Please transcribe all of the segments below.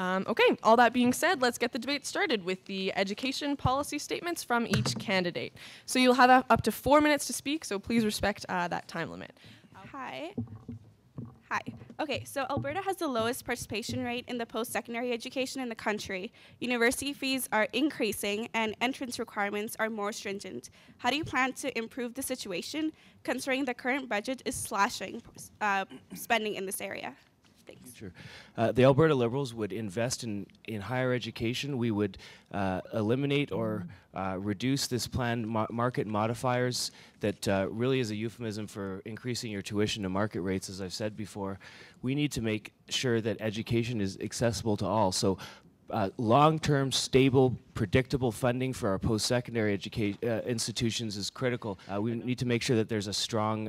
Okay, all that being said, let's get the debate started with the education policy statements from each candidate. So you'll have up to 4 minutes to speak, so please respect that time limit. Hi. Hi. Okay, so Alberta has the lowest participation rate in the post-secondary education in the country. University fees are increasing and entrance requirements are more stringent. How do you plan to improve the situation, considering the current budget is slashing spending in this area? Thanks. Sure. The Alberta Liberals would invest in higher education. We would eliminate or reduce this planned market modifiers that really is a euphemism for increasing your tuition to market rates, as I've said before. We need to make sure that education is accessible to all. So long-term, stable, predictable funding for our post-secondary institutions is critical. We need to make sure that there's a strong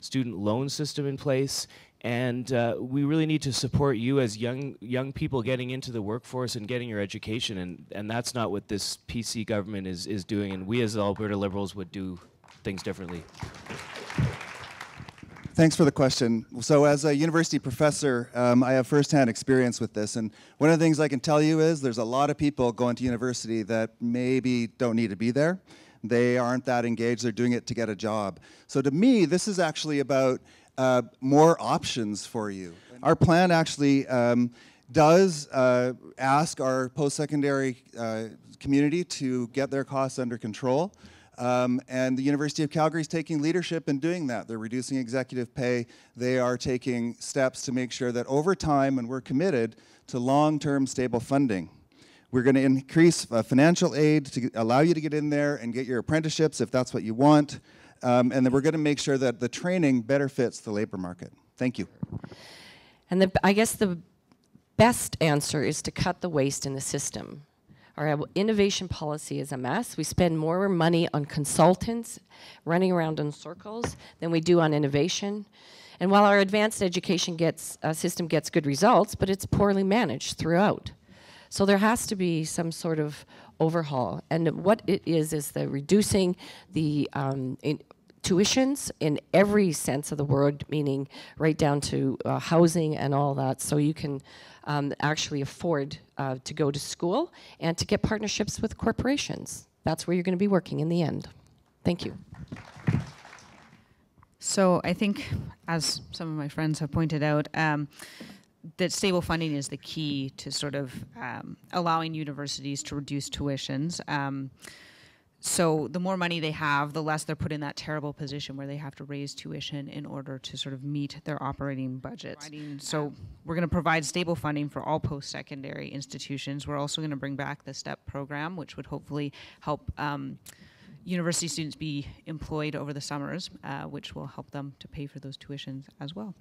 student loan system in place. And we really need to support you as young people getting into the workforce and getting your education, and that's not what this PC government is doing, and we as Alberta Liberals would do things differently. Thanks for the question. So as a university professor, I have firsthand experience with this, and one of the things I can tell you is there's a lot of people going to university that maybe don't need to be there. They aren't that engaged, they're doing it to get a job. So to me, this is actually about more options for you. Our plan actually does ask our post-secondary community to get their costs under control. And the University of Calgary is taking leadership in doing that. They're reducing executive pay. They are taking steps to make sure that over time, and we're committed to long-term stable funding. We're going to increase financial aid to allow you to get in there and get your apprenticeships if that's what you want. And then we're going to make sure that the training better fits the labor market. Thank you. And I guess the best answer is to cut the waste in the system. Our innovation policy is a mess. We spend more money on consultants running around in circles than we do on innovation. And while our advanced education system gets good results, but it's poorly managed throughout. So there has to be some sort of overhaul. And what it is the reducing the tuitions in every sense of the word, meaning right down to housing and all that, so you can actually afford to go to school and to get partnerships with corporations. That's where you're going to be working in the end. Thank you. So I think, as some of my friends have pointed out, that stable funding is the key to sort of allowing universities to reduce tuitions. So the more money they have, the less they're put in that terrible position where they have to raise tuition in order to sort of meet their operating budgets. So we're going to provide stable funding for all post-secondary institutions. We're also going to bring back the STEP program, which would hopefully help university students be employed over the summers, which will help them to pay for those tuitions as well.